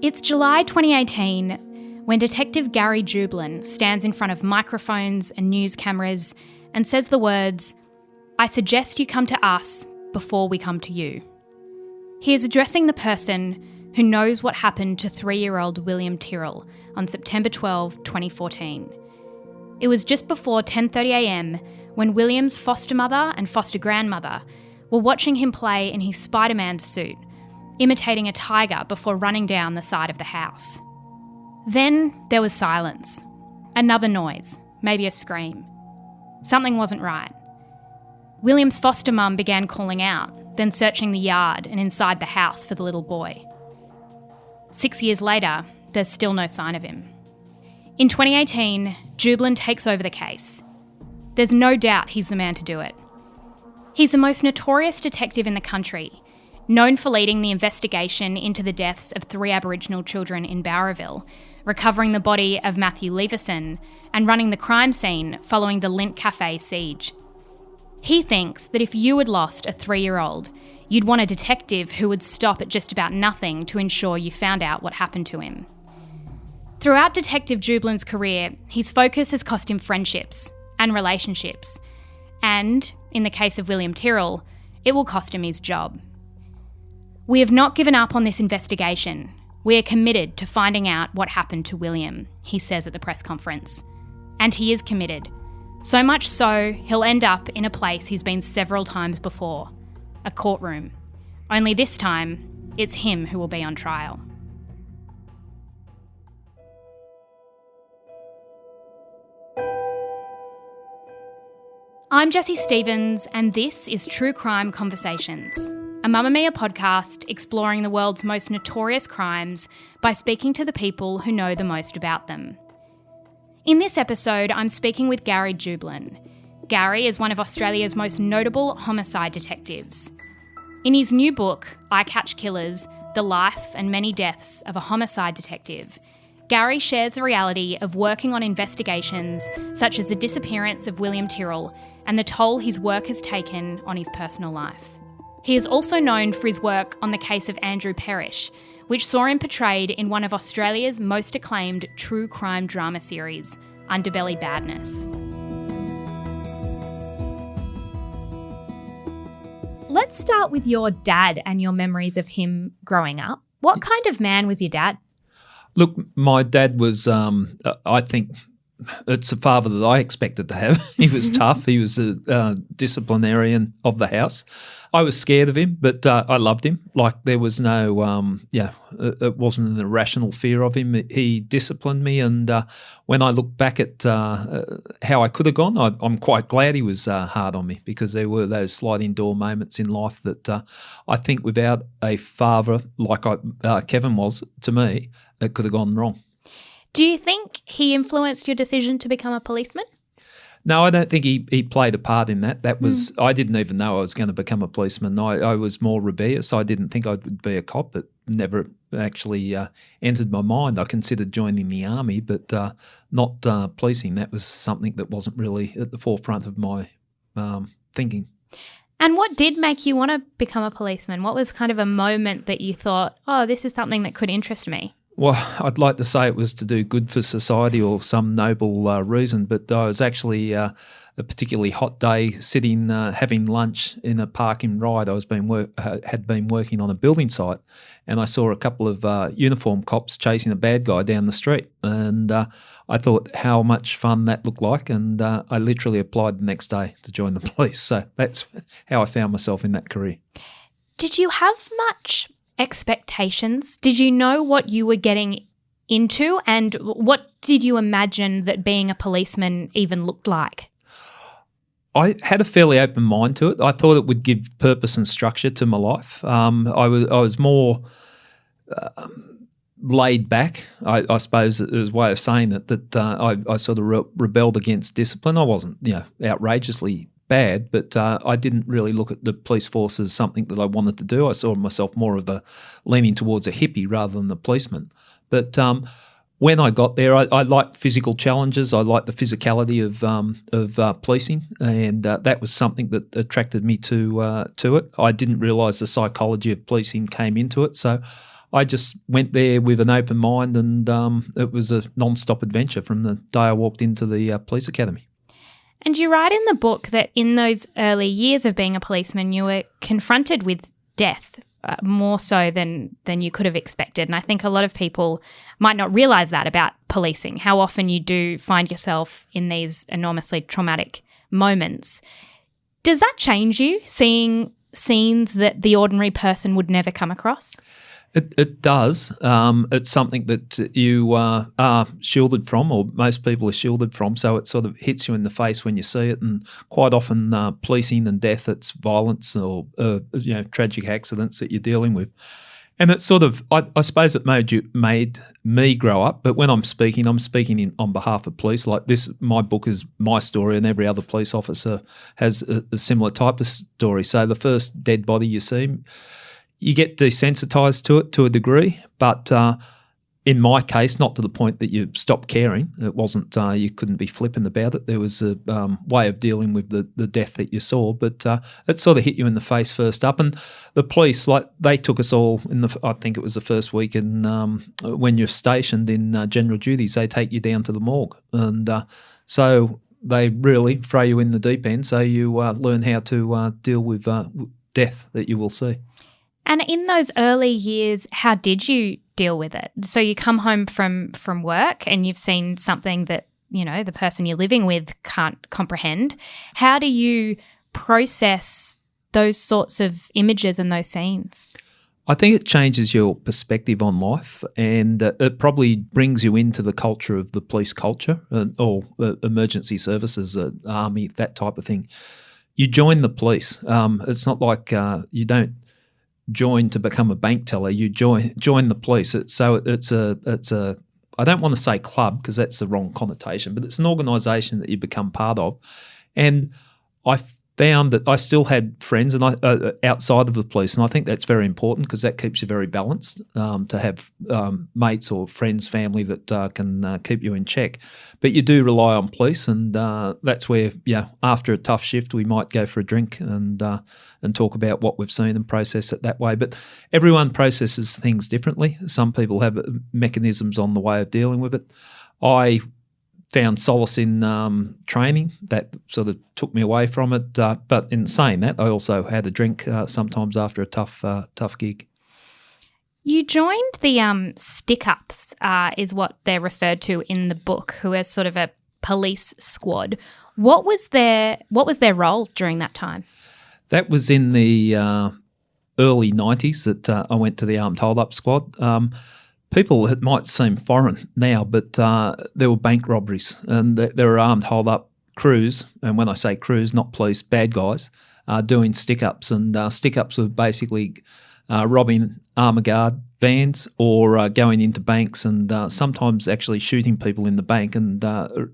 It's July 2018 when Detective Gary Jublin stands in front of microphones and news cameras and says the words, "I suggest you come to us before we come to you." He is addressing the person who knows what happened to 3-year-old William Tyrrell on September 12, 2014. It was just before 10:30am when William's foster mother and foster grandmother were watching him play in his Spider-Man suit, imitating a tiger before running down the side of the house. Then there was silence. Another noise, maybe a scream. Something wasn't right. William's foster mum began calling out, then searching the yard and inside the house for the little boy. 6 years later, there's still no sign of him. In 2018, Jublin takes over the case. There's no doubt he's the man to do it. He's the most notorious detective in the country, known for leading the investigation into the deaths of 3 Aboriginal children in Bowraville, recovering the body of Matthew Leveson, and running the crime scene following the Lindt Cafe siege. He thinks that if you had lost a 3-year-old, you'd want a detective who would stop at just about nothing to ensure you found out what happened to him. Throughout Detective Jublin's career, his focus has cost him friendships and relationships, and, in the case of William Tyrrell, it will cost him his job. "We have not given up on this investigation. We are committed to finding out what happened to William," he says at the press conference. And he is committed. So much so, he'll end up in a place he's been several times before, a courtroom. Only this time, it's him who will be on trial. I'm Jessie Stevens, and this is True Crime Conversations, a Mamamia podcast exploring the world's most notorious crimes by speaking to the people who know the most about them. In this episode, I'm speaking with Gary Jublin. Gary is one of Australia's most notable homicide detectives. In his new book, I Catch Killers: The Life and Many Deaths of a Homicide Detective, Gary shares the reality of working on investigations such as the disappearance of William Tyrrell and the toll his work has taken on his personal life. He is also known for his work on the case of Andrew Parrish, which saw him portrayed in one of Australia's most acclaimed true crime drama series, Underbelly Badness. Let's start with your dad and your memories of him growing up. What kind of man was your dad? Look, my dad was, I think, it's the father that I expected to have. He was tough. He was a disciplinarian of the house. I was scared of him, but I loved him. Like there was no, it wasn't an irrational fear of him. He disciplined me, and when I look back at how I could have gone, I'm quite glad he was hard on me, because there were those sliding door moments in life that I think without a father like Kevin was to me, it could have gone wrong. Do you think he influenced your decision to become a policeman? No, I don't think he played a part in that. That was I didn't even know I was going to become a policeman. I was more rebellious. I didn't think I would be a cop. It never actually entered my mind. I considered joining the army, but not policing. That was something that wasn't really at the forefront of my thinking. And what did make you want to become a policeman? What was kind of a moment that you thought, oh, this is something that could interest me? Well, I'd like to say it was to do good for society or some noble reason, but I was actually a particularly hot day sitting having lunch in a park in Ryde. I had been working on a building site, and I saw a couple of uniformed cops chasing a bad guy down the street, and I thought how much fun that looked like, and I literally applied the next day to join the police. So that's how I found myself in that career. Did you have much expectations? Did you know what you were getting into, and what did you imagine that being a policeman even looked like? I had a fairly open mind to it. I thought it would give purpose and structure to my life. I was more laid back, I suppose, as a way of saying that I sort of rebelled against discipline. I wasn't, outrageously bad, but I didn't really look at the police force as something that I wanted to do. I saw myself more of leaning towards a hippie rather than the policeman. But when I got there, I liked physical challenges. I liked the physicality of policing, and that was something that attracted me to it. I didn't realise the psychology of policing came into it, so I just went there with an open mind, and it was a non-stop adventure from the day I walked into the police academy. And you write in the book that in those early years of being a policeman, you were confronted with death more so than you could have expected. And I think a lot of people might not realise that about policing, how often you do find yourself in these enormously traumatic moments. Does that change you, seeing scenes that the ordinary person would never come across? It does. It's something that you are shielded from, or most people are shielded from, so it sort of hits you in the face when you see it. And quite often policing and death, it's violence or tragic accidents that you're dealing with. And it's sort of, I suppose it made me grow up. But when I'm speaking on behalf of police. Like this, my book is my story, and every other police officer has a similar type of story. So the first dead body you see, you get desensitised to it to a degree. But in my case, not to the point that you stop caring. It wasn't, you couldn't be flippant about it. There was a way of dealing with the death that you saw, but it sort of hit you in the face first up. And the police, like, they took us all I think it was the first week when you're stationed in general duties, they take you down to the morgue. And so they really throw you in the deep end, so you learn how to deal with death that you will see. And in those early years, how did you deal with it? So you come home from work and you've seen something that, the person you're living with can't comprehend. How do you process those sorts of images and those scenes? I think it changes your perspective on life, and it probably brings you into the culture of the police culture or emergency services, army, that type of thing. You join the police. It's not like you don't join to become a bank teller. You join the police. It's a I don't want to say club because that's the wrong connotation, but it's an organisation that you become part of. And I found that I still had friends outside of the police, and I think that's very important because that keeps you very balanced, to have mates or friends, family that can keep you in check. But you do rely on police, and that's where, after a tough shift, we might go for a drink and talk about what we've seen and process it that way. But everyone processes things differently. Some people have mechanisms on the way of dealing with it. I found solace in training that sort of took me away from it. But in saying that, I also had a drink sometimes after a tough gig. You joined the stick-ups, is what they're referred to in the book, who are sort of a police squad. What was their role during that time? That was in the early 90s that I went to the Armed Hold-Up Squad. People, it might seem foreign now, but there were bank robberies, and there were armed hold-up crews, and when I say crews, not police, bad guys, doing stick-ups. And stick-ups were basically robbing armour guard vans or going into banks and sometimes actually shooting people in the bank and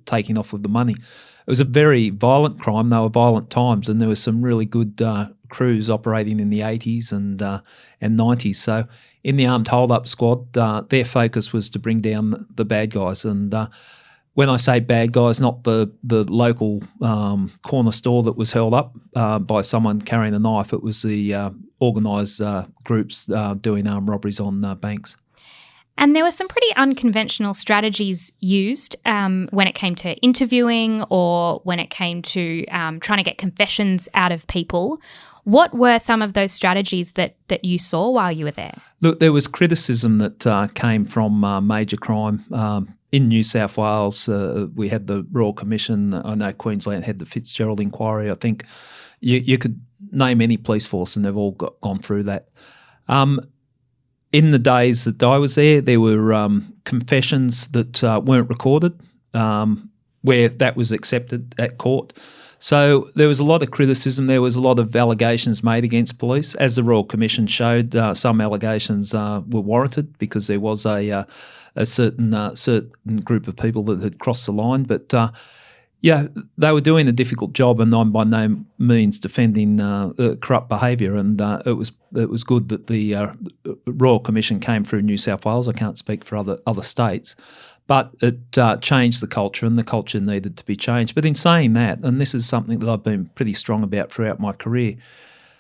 taking off with the money. It was a very violent crime. They were violent times, and there were some really good crews operating in the 80s and 90s. So in the Armed Hold-Up Squad, their focus was to bring down the bad guys. And when I say bad guys, not the local corner store that was held up by someone carrying a knife. It was the organised groups doing armed robberies on banks. And there were some pretty unconventional strategies used when it came to interviewing or when it came to trying to get confessions out of people. What were some of those strategies that you saw while you were there? Look, there was criticism that came from major crime. In New South Wales, we had the Royal Commission. I know Queensland had the Fitzgerald Inquiry. I think you could name any police force and they've all gone through that. In the days that I was there were confessions that weren't recorded, where that was accepted at court. So there was a lot of criticism. There was a lot of allegations made against police. As the Royal Commission showed, some allegations were warranted because there was a certain group of people that had crossed the line. But they were doing a difficult job, and I'm by no means defending corrupt behaviour. And it was good that the Royal Commission came through New South Wales. I can't speak for other states. But it changed the culture, and the culture needed to be changed. But in saying that, and this is something that I've been pretty strong about throughout my career,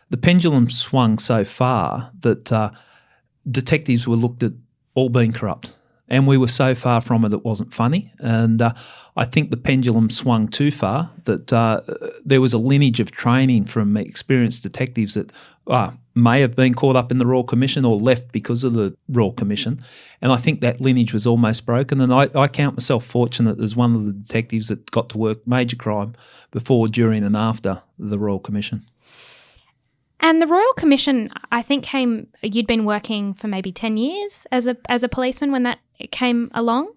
the pendulum swung so far that detectives were looked at all being corrupt. And we were so far from it wasn't funny. And I think the pendulum swung too far, that there was a lineage of training from experienced detectives that may have been caught up in the Royal Commission or left because of the Royal Commission. And I think that lineage was almost broken. And I count myself fortunate as one of the detectives that got to work major crime before, during and after the Royal Commission. And the Royal Commission, I think, you'd been working for maybe 10 years as a policeman when that came along.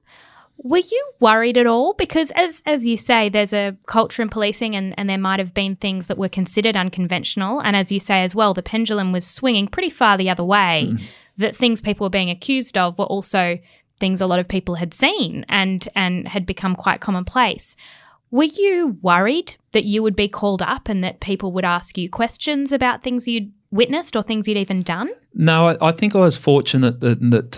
Were you worried at all? Because as you say, there's a culture in policing and there might have been things that were considered unconventional. And as you say as well, the pendulum was swinging pretty far the other way, that things people were being accused of were also things a lot of people had seen and had become quite commonplace. Were you worried that you would be called up and that people would ask you questions about things you'd witnessed or things you'd even done? No, I think I was fortunate that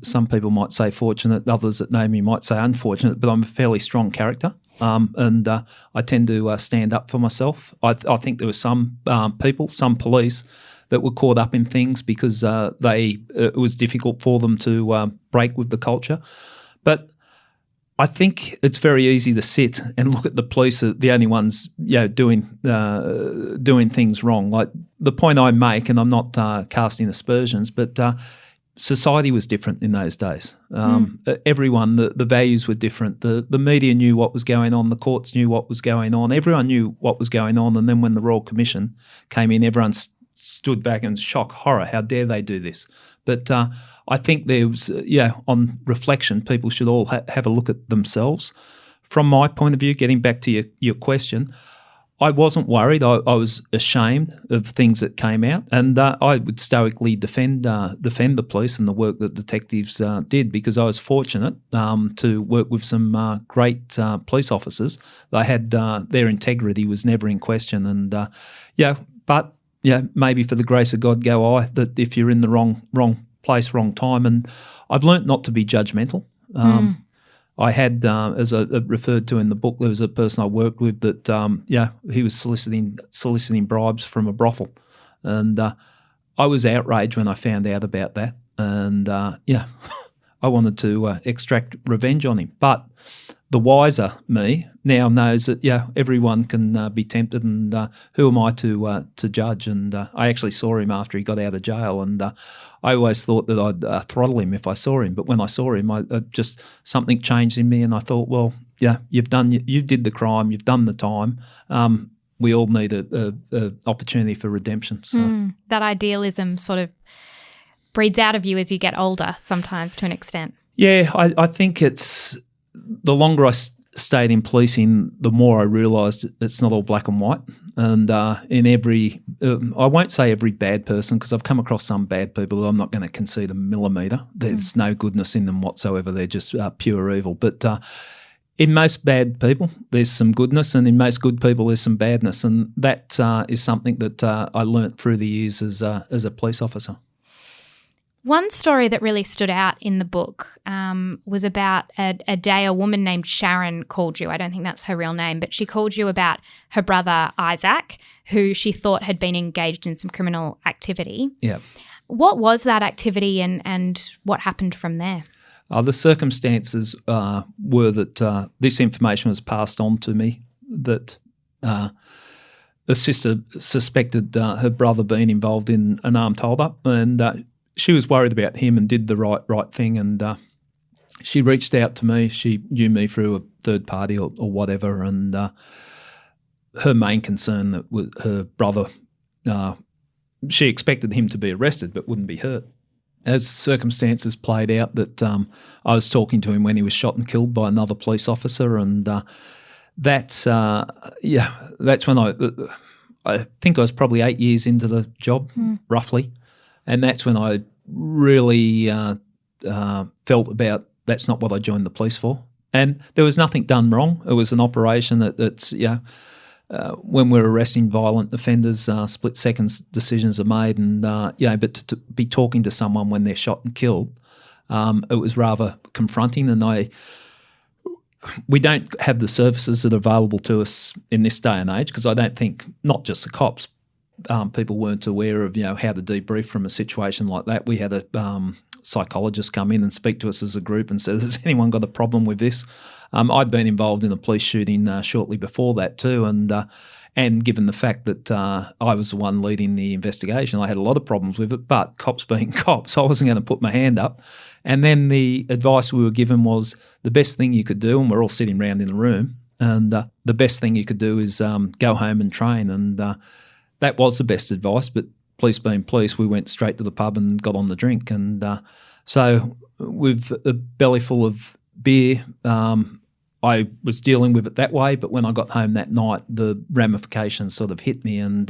some people might say fortunate, others that know me might say unfortunate, but I'm a fairly strong character, and I tend to stand up for myself. I think there were some people, some police, that were caught up in things because it was difficult for them to break with the culture. But I think it's very easy to sit and look at the police as the only ones, doing things wrong. Like the point I make, and I'm not casting aspersions, but society was different in those days. Everyone, the values were different. The media knew what was going on. The courts knew what was going on. Everyone knew what was going on. And then when the Royal Commission came in, everyone stood back in shock, horror. How dare they do this? But I think there was, on reflection, people should all have a look at themselves. From my point of view, getting back to your question, I wasn't worried. I was ashamed of things that came out, and I would stoically defend the police and the work that detectives did, because I was fortunate to work with some great police officers. They had their integrity was never in question, and maybe for the grace of God go I, that if you're in the wrong place, wrong time. And I've learnt not to be judgmental. I had, as I referred to in the book, there was a person I worked with that, he was soliciting bribes from a brothel. And I was outraged when I found out about that. And, I wanted to extract revenge on him. But the wiser me now knows that, everyone can be tempted, and who am I to judge? And I actually saw him after he got out of jail, and I always thought that I'd throttle him if I saw him. But when I saw him, I just something changed in me, and I thought, well, you did the crime, you've done the time. We all need a opportunity for redemption. So that idealism sort of breeds out of you as you get older, sometimes to an extent. Yeah, I think it's the longer I stayed in policing, the more I realised it's not all black and white. And in every, I won't say every bad person, because I've come across some bad people that I'm not going to concede a millimetre. There's no goodness in them whatsoever. They're just pure evil. But in most bad people, there's some goodness, and in most good people, there's some badness. And that is something that I learnt through the years as a police officer. One story that really stood out in the book was about a day a woman named Sharon called you. I don't think that's her real name, but she called you about her brother Isaac, who she thought had been engaged in some criminal activity. Yeah. What was that activity and what happened from there? The circumstances were that this information was passed on to me, that a sister suspected her brother being involved in an armed hold-up, and she was worried about him and did the right thing, and she reached out to me. She knew me through a third party or whatever, and her main concern that was her brother, she expected him to be arrested but wouldn't be hurt. As circumstances played out, that I was talking to him when he was shot and killed by another police officer, and that's when I think I was probably 8 years into the job, roughly. And that's when I really felt about that's not what I joined the police for. And there was nothing done wrong. It was an operation that's when we're arresting violent offenders, split seconds decisions are made, and but to be talking to someone when they're shot and killed, it was rather confronting. And we don't have the services that are available to us in this day and age, because I don't think not just the cops, people weren't aware of, how to debrief from a situation like that. We had a psychologist come in and speak to us as a group and said, has anyone got a problem with this? I'd been involved in a police shooting shortly before that too, and given the fact that I was the one leading the investigation, I had a lot of problems with it, but cops being cops, I wasn't going to put my hand up. And then the advice we were given was the best thing you could do, and we're all sitting around in the room, and the best thing you could do is go home and train. And that was the best advice, but police being police, we went straight to the pub and got on the drink. And so with a belly full of beer, I was dealing with it that way, but when I got home that night, the ramifications sort of hit me, and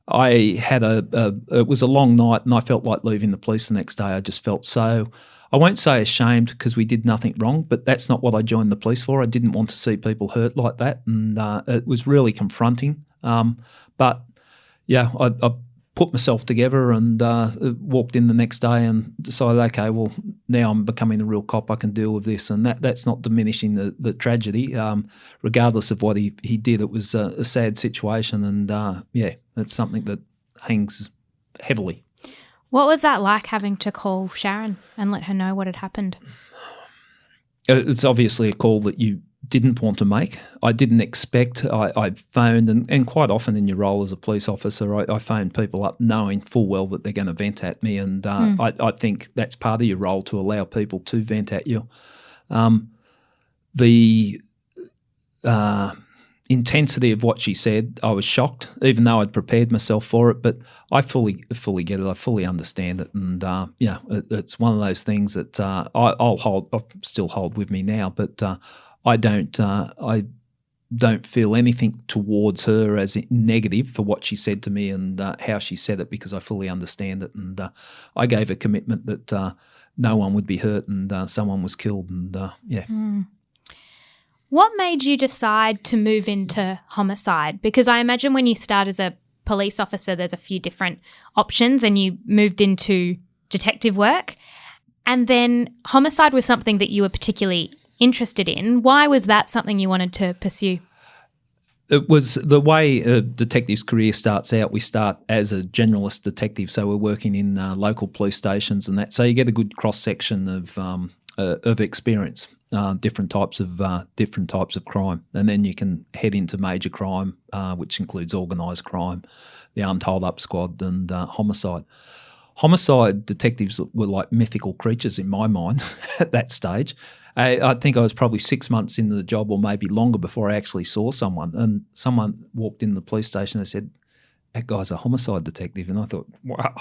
I had it was a long night, and I felt like leaving the police the next day. I just felt so, I won't say ashamed because we did nothing wrong, but that's not what I joined the police for. I didn't want to see people hurt like that, and it was really confronting. But yeah, I put myself together and walked in the next day and decided, okay, well, now I'm becoming a real cop, I can deal with this. And that's not diminishing the tragedy. Regardless of what he did, it was a sad situation, and it's something that hangs heavily. What was that like, having to call Sharon and let her know what had happened? It's obviously a call that you didn't want to make. I didn't expect. I phoned, and quite often in your role as a police officer, I phone people up knowing full well that they're going to vent at me, and I think that's part of your role, to allow people to vent at you. The intensity of what she said, I was shocked, even though I'd prepared myself for it, but I fully get it. I fully understand it, and it's one of those things that I'll still hold with me now, but I don't feel anything towards her as negative for what she said to me and how she said it, because I fully understand it. And I gave a commitment that no one would be hurt and someone was killed. And What made you decide to move into homicide? Because I imagine when you start as a police officer, there's a few different options, and you moved into detective work. And then homicide was something that you were particularly interested in. Why was that something you wanted to pursue? It was the way a detective's career starts out. We start as a generalist detective, so we're working in local police stations and that. So you get a good cross section of experience, different types of crime, and then you can head into major crime, which includes organised crime, the armed hold-up squad, and homicide. Homicide detectives were like mythical creatures in my mind at that stage. I think I was probably 6 months into the job, or maybe longer, before I actually saw someone. And someone walked in the police station and said, that guy's a homicide detective. And I thought, wow,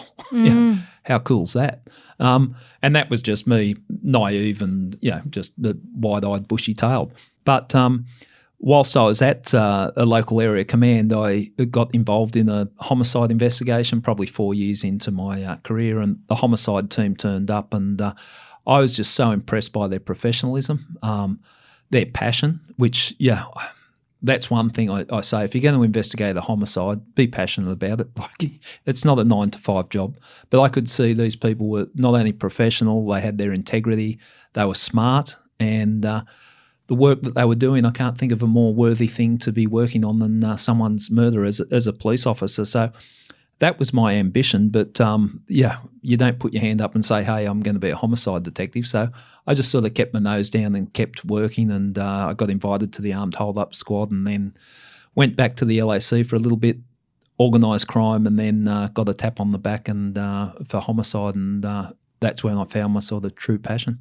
how cool's that? And that was just me, naive and, just the wide-eyed, bushy-tailed. But whilst I was at a local area command, I got involved in a homicide investigation probably 4 years into my career, and the homicide team turned up, and I was just so impressed by their professionalism, their passion, which, that's one thing I say. If you're going to investigate a homicide, be passionate about it. Like, it's not a 9-to-5 job. But I could see these people were not only professional, they had their integrity, they were smart, and the work that they were doing, I can't think of a more worthy thing to be working on than someone's murder as a police officer. So that was my ambition, but you don't put your hand up and say, hey, I'm going to be a homicide detective. So I just sort of kept my nose down and kept working, and I got invited to the armed hold-up squad, and then went back to the LAC for a little bit, organised crime, and then got a tap on the back and for homicide, and that's when I found my sort of true passion.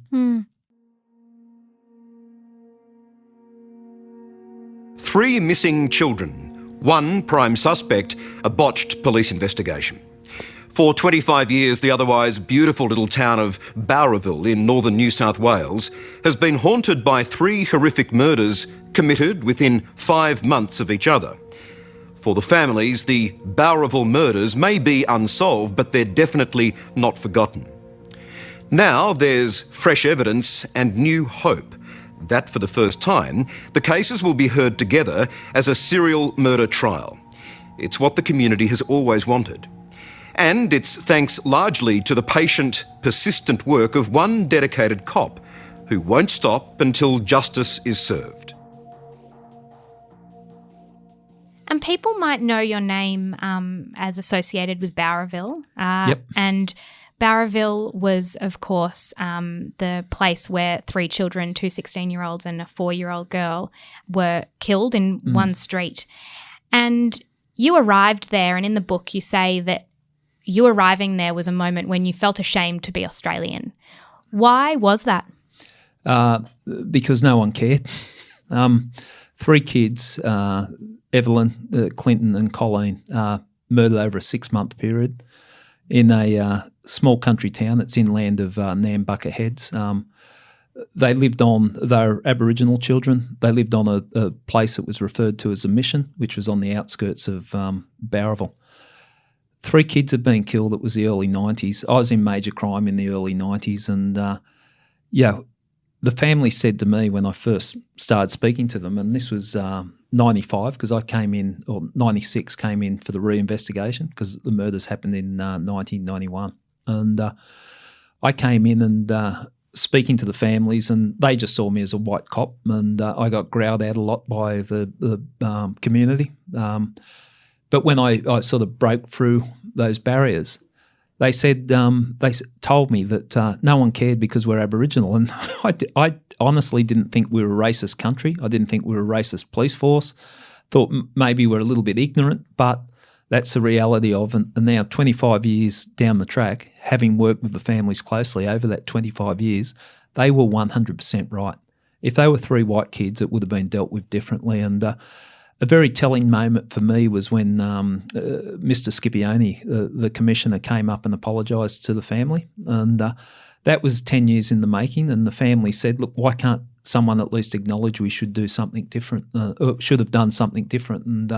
3 missing children. 1 prime suspect, a botched police investigation. For 25 years, the otherwise beautiful little town of Bowraville in northern New South Wales has been haunted by 3 horrific murders committed within 5 months of each other. For the families, the Bowraville murders may be unsolved, but they're definitely not forgotten. Now there's fresh evidence and new hope that for the first time, the cases will be heard together as a serial murder trial. It's what the community has always wanted. And it's thanks largely to the patient, persistent work of one dedicated cop who won't stop until justice is served. And people might know your name as associated with Bowraville. Yep. And Bowraville was, of course, the place where 3 children, 2 16-year-olds and a 4-year-old girl, were killed in one street. And you arrived there, and in the book you say that you arriving there was a moment when you felt ashamed to be Australian. Why was that? Because no one cared. 3 kids, Evelyn, Clinton and Colleen, murdered over a 6-month period in a small country town that's inland of Nambucca Heads. They were Aboriginal children. They lived on a place that was referred to as a mission, which was on the outskirts of Bowraville. 3 kids had been killed. It was the early 90s. I was in major crime in the early 90s, and the family said to me when I first started speaking to them, and this was 95 because I came in, or 96 came in for the reinvestigation because the murders happened in 1991. And I came in and speaking to the families, and they just saw me as a white cop, and I got growled out a lot by the community. But when I sort of broke through those barriers, they said they told me that no one cared because we're Aboriginal, and I honestly didn't think we were a racist country. I didn't think we were a racist police force. Thought maybe we're a little bit ignorant, but that's the reality of. And now 25 years down the track, having worked with the families closely over that 25 years, they were 100% right. If they were 3 white kids, it would have been dealt with differently. And a very telling moment for me was when Mr. Scipione, the commissioner, came up and apologised to the family. And that was 10 years in the making. And the family said, look, why can't someone at least acknowledge we should do something different, or should have done something different? And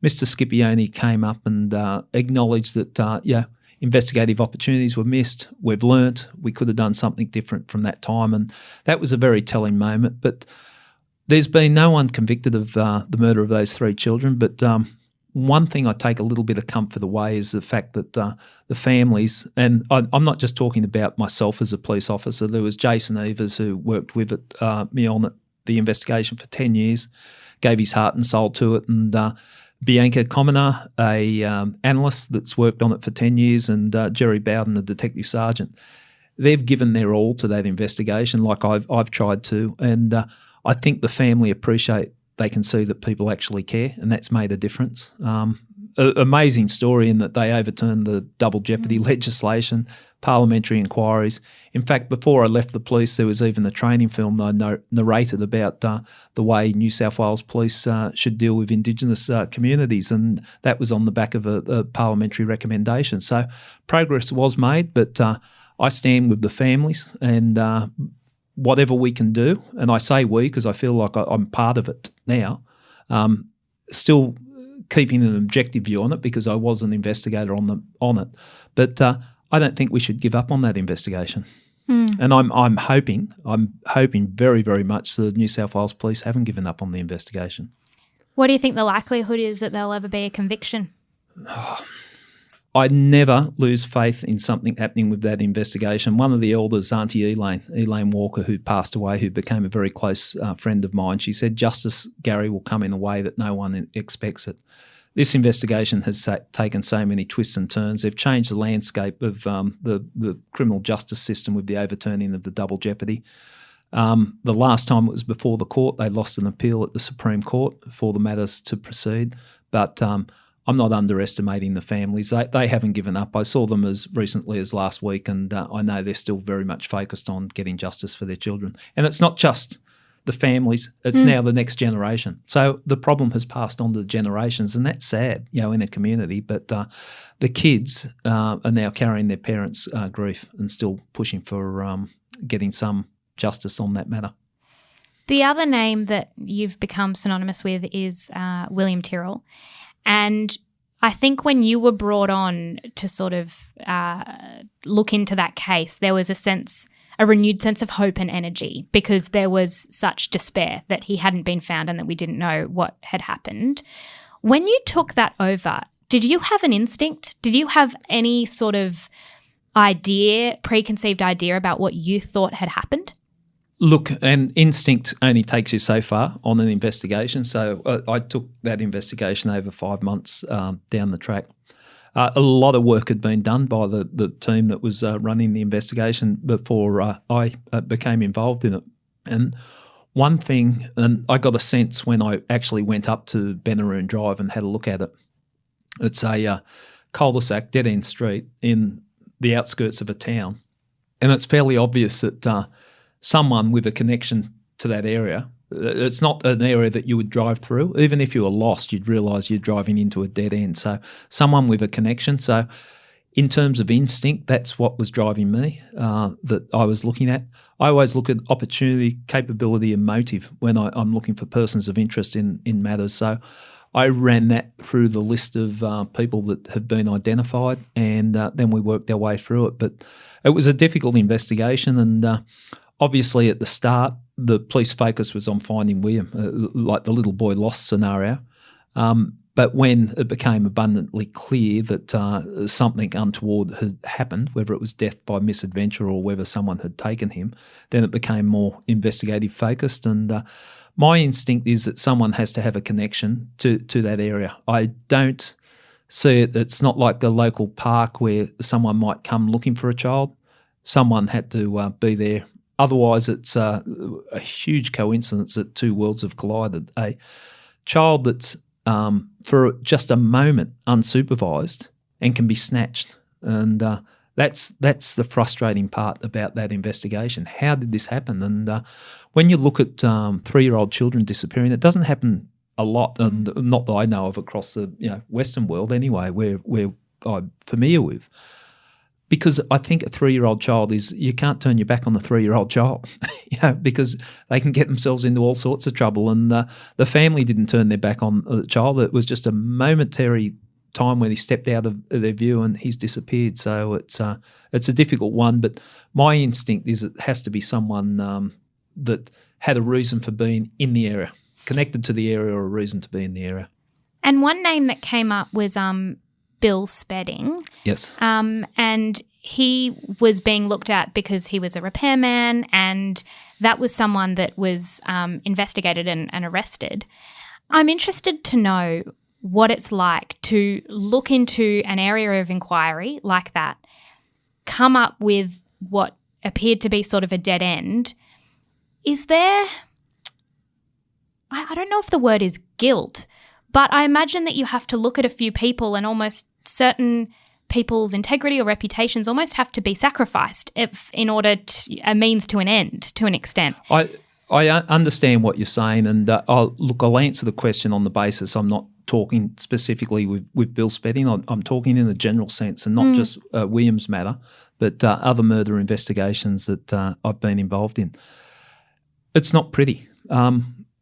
Mr. Scipione came up and acknowledged that, investigative opportunities were missed. We've learnt we could have done something different from that time. And that was a very telling moment. But there's been no one convicted of the murder of those 3 children, but one thing I take a little bit of comfort away is the fact that the families, and I'm not just talking about myself as a police officer, there was Jason Evers who worked with me on the investigation for 10 years, gave his heart and soul to it, and Bianca Commoner, a analyst that's worked on it for 10 years, and Jerry Bowden, the detective sergeant. They've given their all to that investigation like I've tried to, and I think the family appreciate they can see that people actually care, and that's made a difference. Amazing story in that they overturned the double jeopardy legislation, parliamentary inquiries. In fact, before I left the police, there was even a training film that I narrated about the way New South Wales police should deal with Indigenous communities, and that was on the back of a parliamentary recommendation. So progress was made, but I stand with the families, and whatever we can do, and I say we because I feel like I'm part of it now, still keeping an objective view on it because I was an investigator on it. But I don't think we should give up on that investigation. And I'm hoping very, very much the New South Wales Police haven't given up on the investigation. What do you think the likelihood is that there'll ever be a conviction? I never lose faith in something happening with that investigation. One of the elders, Auntie Elaine Walker, who passed away, who became a very close friend of mine, she said justice, Gary, will come in a way that no one expects it. This investigation has taken so many twists and turns. They've changed the landscape of the criminal justice system with the overturning of the double jeopardy. The last time it was before the court, they lost an appeal at the Supreme Court for the matters to proceed. But I'm not underestimating the families. They haven't given up. I saw them as recently as last week, and I know they're still very much focused on getting justice for their children. And it's not just the families, it's now the next generation. So the problem has passed on to the generations, and that's sad, in a community. But the kids are now carrying their parents' grief and still pushing for getting some justice on that matter. The other name that you've become synonymous with is William Tyrrell. And I think when you were brought on to sort of look into that case, there was a renewed sense of hope and energy because there was such despair that he hadn't been found and that we didn't know what had happened. When you took that over, did you have an instinct? Did you have any sort of preconceived idea about what you thought had happened? Look, and instinct only takes you so far on an investigation. So I took that investigation over 5 months down the track. A lot of work had been done by the team that was running the investigation before I became involved in it. And one thing, and I got a sense when I actually went up to Benaroon Drive and had a look at it. It's a cul-de-sac, dead-end street in the outskirts of a town. And it's fairly obvious that someone with a connection to that area, it's not an area that you would drive through. Even if you were lost, you'd realise you're driving into a dead end. So someone with a connection. So in terms of instinct, that's what was driving me that I was looking at. I always look at opportunity, capability and motive when I'm looking for persons of interest in matters. So I ran that through the list of people that have been identified, and then we worked our way through it. But it was a difficult investigation, and obviously at the start, the police focus was on finding William, like the little boy lost scenario. But when it became abundantly clear that something untoward had happened, whether it was death by misadventure or whether someone had taken him, then it became more investigative focused. And my instinct is that someone has to have a connection to that area. I don't see it. It's not like a local park where someone might come looking for a child. Someone had to be there. Otherwise, it's a huge coincidence that two worlds have collided. A child that's for just a moment unsupervised and can be snatched. And that's the frustrating part about that investigation. How did this happen? And when you look at 3-year-old children disappearing, it doesn't happen a lot, and not that I know of across the Western world anyway, where I'm familiar with. Because I think a 3-year-old child you can't turn your back on the 3-year-old child, because they can get themselves into all sorts of trouble. And the family didn't turn their back on the child. It was just a momentary time when he stepped out of their view and he's disappeared. So it's a difficult one. But my instinct is it has to be someone that had a reason for being in the area, connected to the area, or a reason to be in the area. And one name that came up was Bill Spedding. Yes. And he was being looked at because he was a repairman, and that was someone that was investigated and arrested. I'm interested to know what it's like to look into an area of inquiry like that, come up with what appeared to be sort of a dead end. Is there, I don't know if the word is guilt, but I imagine that you have to look at a few people and almost certain people's integrity or reputations almost have to be sacrificed in order to a means to an end, to an extent. I understand what you're saying, and I'll answer the question on the basis I'm not talking specifically with Bill Spedding. I'm talking in a general sense, and not just Williams' matter, but other murder investigations that I've been involved in. It's not pretty.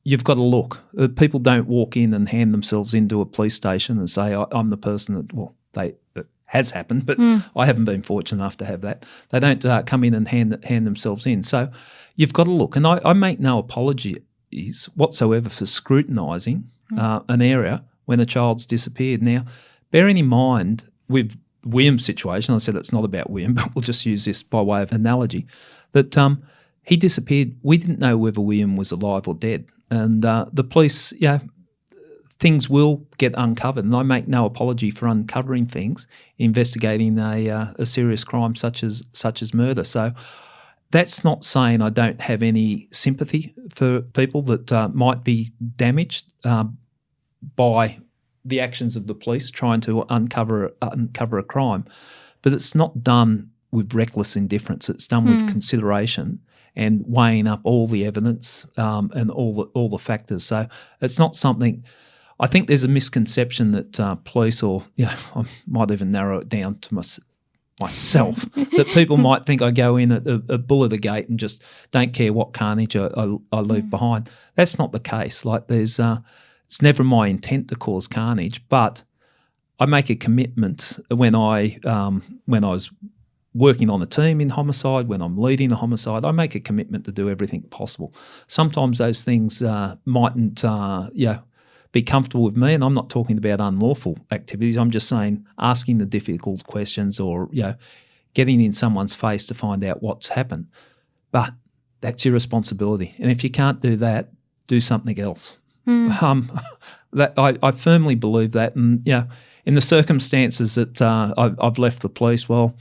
You've got to look. People don't walk in and hand themselves into a police station and say, I'm the person that, it has happened, but I haven't been fortunate enough to have that. They don't come in and hand themselves in. So you've got to look. And I make no apologies whatsoever for scrutinising an area when a child's disappeared. Now, bearing in mind with William's situation, I said it's not about William, but we'll just use this by way of analogy, that he disappeared. We didn't know whether William was alive or dead. And the police, things will get uncovered. And I make no apology for uncovering things, investigating a serious crime such as murder. So that's not saying I don't have any sympathy for people that might be damaged by the actions of the police trying to uncover a crime. But it's not done with reckless indifference. It's done with consideration and weighing up all the evidence and all the factors. So it's not something. I think there's a misconception that police, or I might even narrow it down to myself, that people might think I go in at a bull of the gate and just don't care what carnage I leave behind. That's not the case. Like it's never my intent to cause carnage, but I make a commitment when I was working on a team in homicide, when I'm leading a homicide, I make a commitment to do everything possible. Sometimes those things mightn't be comfortable with me, and I'm not talking about unlawful activities. I'm just saying asking the difficult questions or getting in someone's face to find out what's happened. But that's your responsibility. And if you can't do that, do something else. That I firmly believe that. And, in the circumstances that I've left the police, well,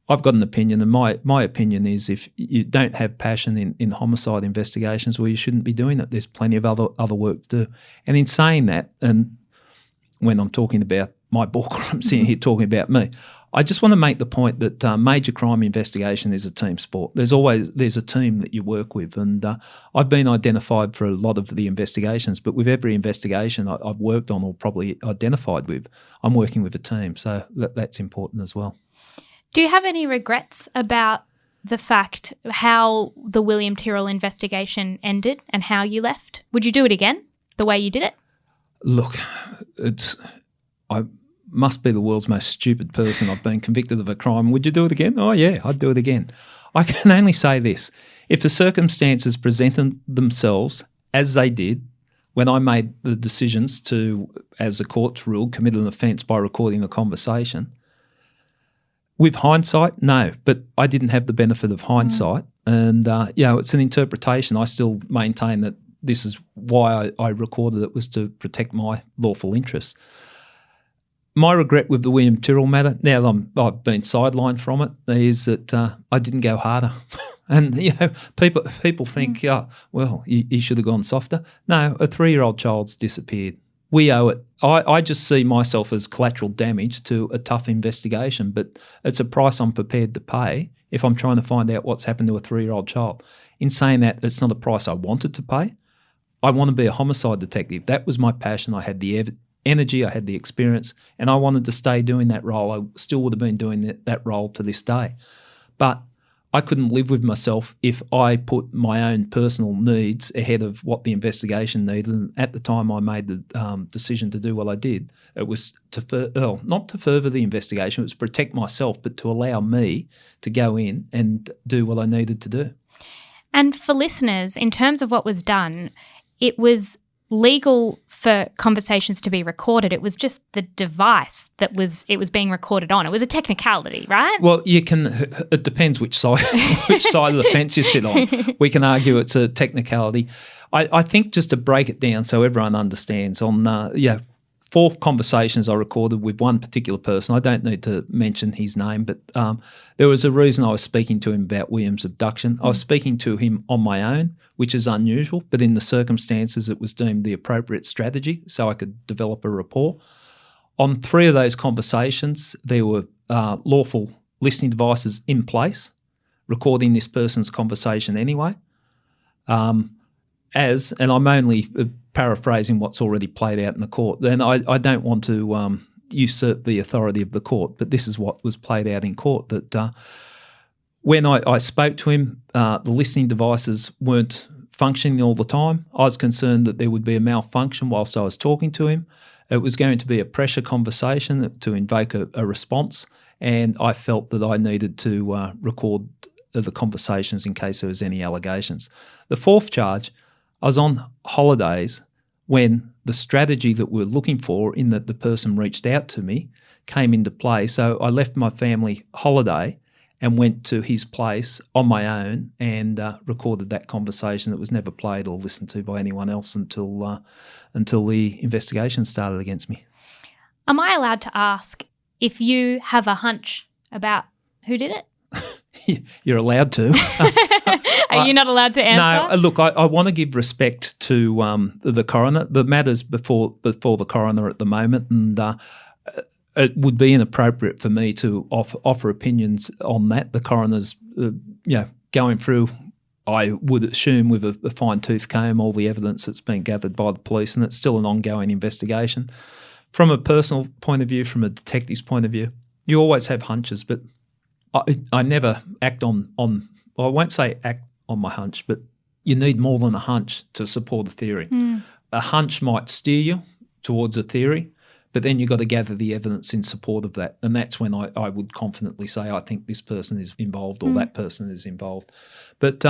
I've got an opinion, and my opinion is if you don't have passion in homicide investigations, well, you shouldn't be doing it. There's plenty of other work to do. And in saying that, and when I'm talking about my book, or I'm sitting here talking about me, I just want to make the point that major crime investigation is a team sport. There's a team that you work with, and I've been identified for a lot of the investigations, but with every investigation I've worked on or probably identified with, I'm working with a team. So that's important as well. Do you have any regrets about the fact how the William Tyrrell investigation ended and how you left? Would you do it again, the way you did it? Look, I must be the world's most stupid person. I've been convicted of a crime. Would you do it again? Oh, yeah, I'd do it again. I can only say this. If the circumstances presented themselves as they did when I made the decisions to, as the courts ruled, commit an offence by recording the conversation, with hindsight, no, but I didn't have the benefit of hindsight. And, it's an interpretation. I still maintain that this is why I recorded it, was to protect my lawful interests. My regret with the William Tyrrell matter, now that I've been sidelined from it, is that I didn't go harder. And, people think, you should have gone softer. No, a 3-year-old child's disappeared. We owe it. I just see myself as collateral damage to a tough investigation, but it's a price I'm prepared to pay if I'm trying to find out what's happened to a 3-year-old child. In saying that, it's not a price I wanted to pay. I want to be a homicide detective. That was my passion. I had the energy, I had the experience, and I wanted to stay doing that role. I still would have been doing that role to this day. But I couldn't live with myself if I put my own personal needs ahead of what the investigation needed. And at the time I made the decision to do what I did, it was not to further the investigation, it was to protect myself, but to allow me to go in and do what I needed to do. And for listeners, in terms of what was done, it was legal for conversations to be recorded. It was just the device that it was being recorded on. It was a technicality, right? Well, it depends which side of the fence you sit on. We can argue it's a technicality. I think just to break it down so everyone understands, on 4 conversations I recorded with one particular person. I don't need to mention his name, but there was a reason I was speaking to him about William's abduction. I was speaking to him on my own, which is unusual, but in the circumstances it was deemed the appropriate strategy so I could develop a rapport. On 3 of those conversations, there were lawful listening devices in place, recording this person's conversation anyway. And I'm only paraphrasing what's already played out in the court. And I don't want to usurp the authority of the court, but this is what was played out in court, that when I spoke to him, the listening devices weren't functioning all the time. I was concerned that there would be a malfunction whilst I was talking to him. It was going to be a pressure conversation to invoke a response, and I felt that I needed to record the conversations in case there was any allegations. The 4th charge, I was on holidays when the strategy that we're looking for, in that the person reached out to me, came into play. So I left my family holiday and went to his place on my own and recorded that conversation that was never played or listened to by anyone else until the investigation started against me. Am I allowed to ask if you have a hunch about who did it? You're allowed to. Are you not allowed to answer? No, look, I want to give respect to the coroner. The matter's before the coroner at the moment, and it would be inappropriate for me to offer opinions on that. The coroner's, going through, I would assume, with a fine-tooth comb, all the evidence that's been gathered by the police, and it's still an ongoing investigation. From a personal point of view, from a detective's point of view, you always have hunches, but I never act on I won't say act on my hunch, but you need more than a hunch to support a theory. A hunch might steer you towards a theory, but then you've got to gather the evidence in support of that. And that's when I would confidently say, I think this person is involved or that person is involved. But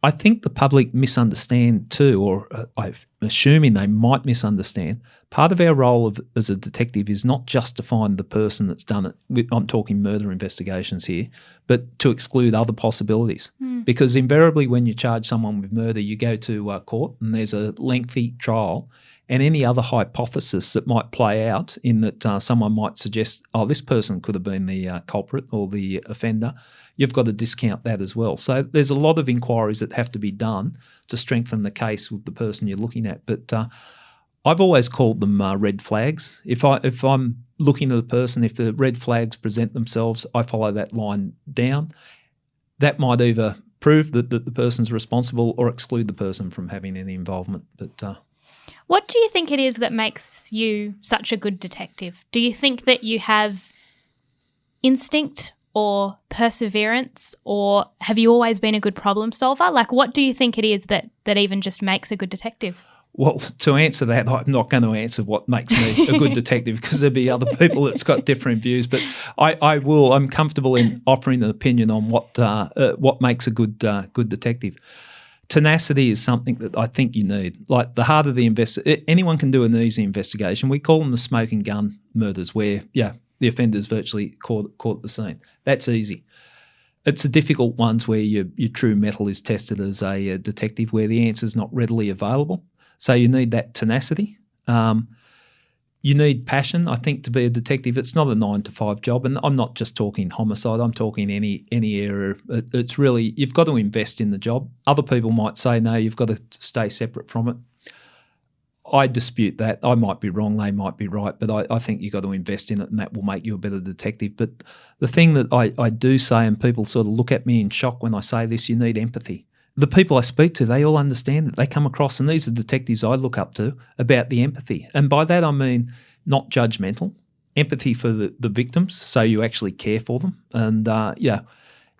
I think the public misunderstand too, or I'm assuming they might misunderstand. Part of our role as a detective is not just to find the person that's done it. I'm talking murder investigations here, but to exclude other possibilities. Because invariably when you charge someone with murder, you go to court and there's a lengthy trial, and any other hypothesis that might play out in that someone might suggest, oh, this person could have been the culprit or the offender, you've got to discount that as well. So there's a lot of inquiries that have to be done to strengthen the case with the person you're looking at. But I've always called them red flags. If I'm looking at a person, if the red flags present themselves, I follow that line down. That might either prove that the person's responsible or exclude the person from having any involvement. But what do you think it is that makes you such a good detective? Do you think that you have instinct or perseverance, or have you always been a good problem solver? Like, what do you think it is that even just makes a good detective? Well, to answer that, I'm not going to answer what makes me a good detective, because there'll be other people that's got different views. But I'm comfortable in offering an opinion on what makes a good detective. Tenacity is something that I think you need. Like, the harder the anyone can do an easy investigation. We call them the smoking gun murders, where the offender's virtually caught at the scene. That's easy. It's the difficult ones where your true mettle is tested as a detective, where the answer's not readily available. So you need that tenacity. You need passion, I think, to be a detective. It's not a 9-to-5 job, and I'm not just talking homicide. I'm talking any area. It's really, you've got to invest in the job. Other people might say, no, you've got to stay separate from it. I dispute that. I might be wrong, they might be right, but I think you've got to invest in it, and that will make you a better detective. But the thing that I do say, and people sort of look at me in shock when I say this, you need empathy. The people I speak to, they all understand it. They come across, and these are detectives I look up to, about the empathy. And by that I mean not judgmental, empathy for the victims, so you actually care for them. And,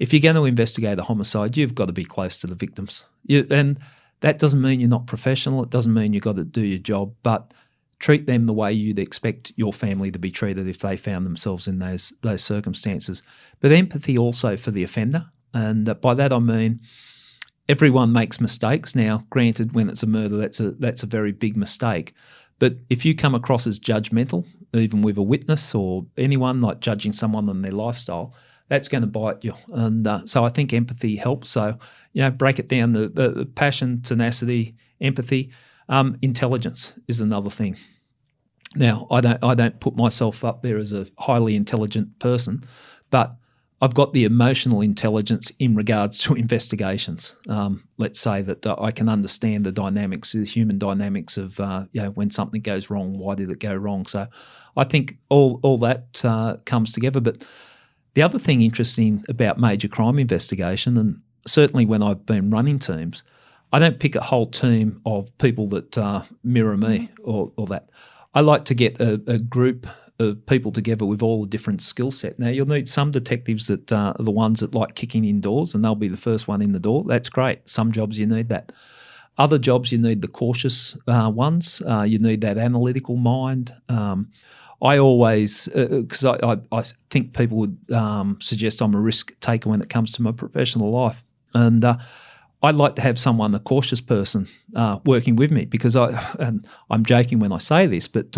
if you're going to investigate a homicide, you've got to be close to the victims. And that doesn't mean you're not professional. It doesn't mean you've got to do your job, but treat them the way you'd expect your family to be treated if they found themselves in those circumstances. But empathy also for the offender. And by that I mean everyone makes mistakes. Now, granted, when it's a murder, that's a very big mistake. But if you come across as judgmental, even with a witness or anyone, like judging someone on their lifestyle, that's going to bite you. And so I think empathy helps. So, break it down, the passion, tenacity, empathy. Intelligence is another thing. Now, I don't put myself up there as a highly intelligent person, but I've got the emotional intelligence in regards to investigations. Let's say that I can understand the dynamics, the human dynamics of when something goes wrong, why did it go wrong? So I think all that comes together. But the other thing interesting about major crime investigation, and certainly when I've been running teams, I don't pick a whole team of people that mirror me or that. I like to get a group of people together with all a different skill set. Now, you'll need some detectives that are the ones that like kicking indoors, and they'll be the first one in the door. That's great. Some jobs you need that. Other jobs you need the cautious ones. You need that analytical mind. I always, because I think people would suggest I'm a risk taker when it comes to my professional life. And I'd like to have someone, a cautious person, working with me, because and I'm joking when I say this, but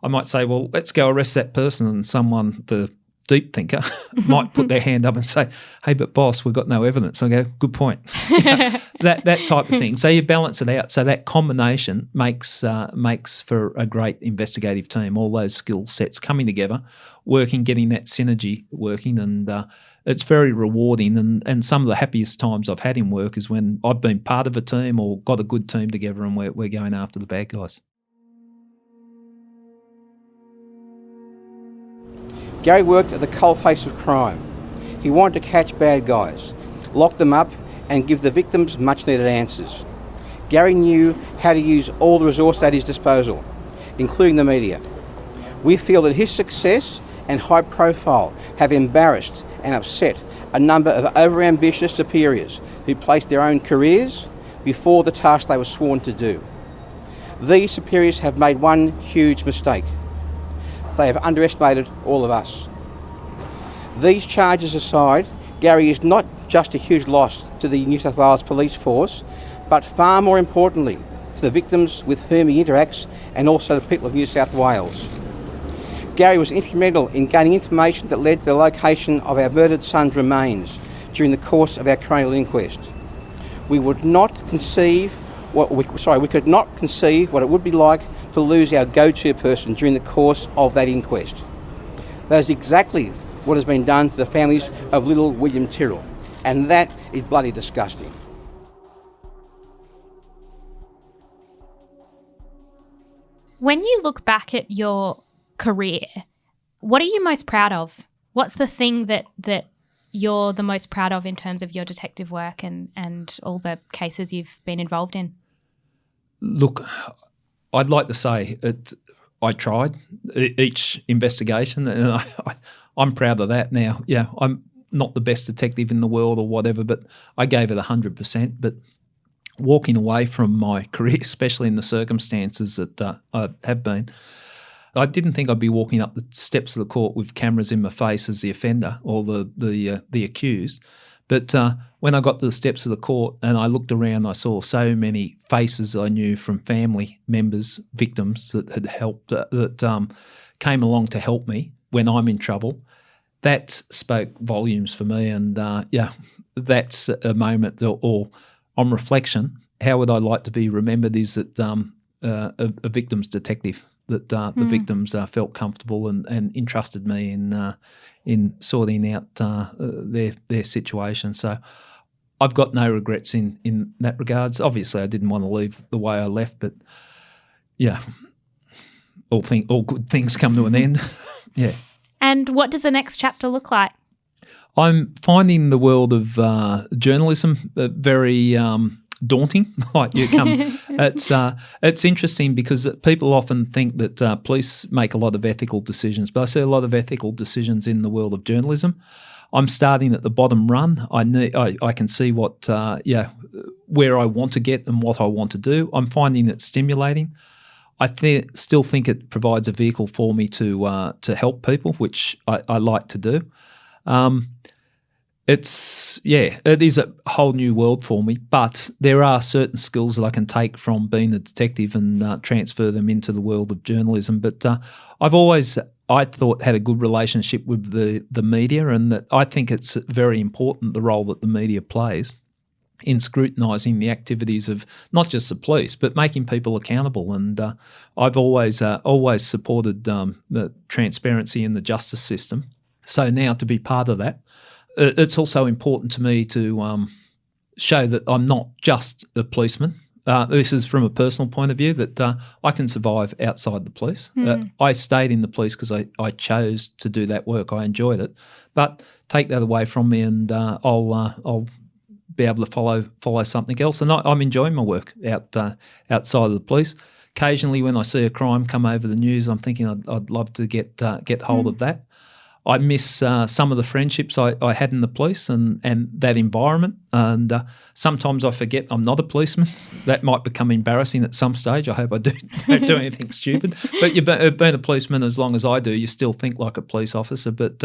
I might say, well, let's go arrest that person, and someone, the deep thinker, might put their hand up and say, hey, but boss, we've got no evidence. I go, good point. That type of thing. So you balance it out. So that combination makes for a great investigative team, all those skill sets coming together, working, getting that synergy working, and it's very rewarding. And some of the happiest times I've had in work is when I've been part of a team or got a good team together and we're going after the bad guys. Gary worked at the coalface of crime. He wanted to catch bad guys, lock them up, and give the victims much-needed answers. Gary knew how to use all the resources at his disposal, including the media. We feel that his success and high profile have embarrassed and upset a number of overambitious superiors who placed their own careers before the task they were sworn to do. These superiors have made one huge mistake. They have underestimated all of us. These charges aside, Gary is not just a huge loss to the New South Wales Police Force, but far more importantly to the victims with whom he interacts and also the people of New South Wales. Gary was instrumental in gaining information that led to the location of our murdered son's remains during the course of our coronial inquest. We could not conceive what it would be like to lose our go-to person during the course of that inquest. That is exactly what has been done to the families of little William Tyrrell, and that is bloody disgusting. When you look back at your career, what are you most proud of? What's the thing that you're the most proud of in terms of your detective work and all the cases you've been involved in? Look, I'd like to say I tried each investigation, and I'm proud of that now. Yeah, I'm not the best detective in the world or whatever, but I gave it 100%. But walking away from my career, especially in the circumstances that I have been, I didn't think I'd be walking up the steps of the court with cameras in my face as the offender or the accused. But when I got to the steps of the court and I looked around, I saw so many faces I knew from family members, victims that had helped, that came along to help me when I'm in trouble. That spoke volumes for me. And that's a moment, or on reflection, how would I like to be remembered is that a victim's detective, that the victims felt comfortable and entrusted me in sorting out their situation. So I've got no regrets in that regards. Obviously, I didn't want to leave the way I left, but yeah, all good things come to an end. Yeah. And what does the next chapter look like? I'm finding the world of journalism very daunting. It's interesting because people often think that police make a lot of ethical decisions, but I see a lot of ethical decisions in the world of journalism. I'm starting at the bottom run. I can see what where I want to get and what I want to do. I'm finding it stimulating. I still think it provides a vehicle for me to help people, which I like to do. It is a whole new world for me, but there are certain skills that I can take from being a detective and transfer them into the world of journalism. But I've always, I thought, had a good relationship with the media, and that I think it's very important, the role that the media plays in scrutinising the activities of not just the police, but making people accountable. And I've always supported the transparency in the justice system. So now to be part of that, it's also important to me to show that I'm not just a policeman. This is from a personal point of view, that I can survive outside the police. I stayed in the police because I chose to do that work. I enjoyed it. But take that away from me and I'll be able to follow something else. And I'm enjoying my work outside of the police. Occasionally when I see a crime come over the news, I'm thinking I'd love to get hold of that. I miss some of the friendships I had in the police and that environment. And sometimes I forget I'm not a policeman. That might become embarrassing at some stage. I hope I don't do anything stupid. But you've been a policeman as long as I do, you still think like a police officer. But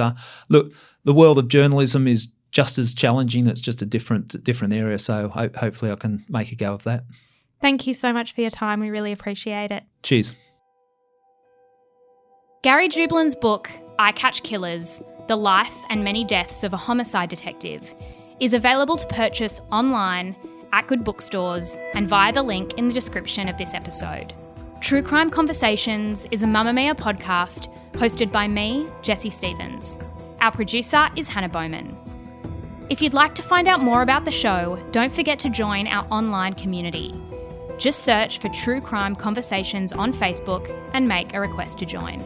look, the world of journalism is just as challenging. It's just a different area. So hopefully I can make a go of that. Thank you so much for your time. We really appreciate it. Cheers. Gary Jublin's book, I Catch Killers, The Life and Many Deaths of a Homicide Detective, is available to purchase online, at good bookstores, and via the link in the description of this episode. True Crime Conversations is a Mamamia podcast hosted by me, Jessie Stevens. Our producer is Hannah Bowman. If you'd like to find out more about the show, don't forget to join our online community. Just search for True Crime Conversations on Facebook and make a request to join.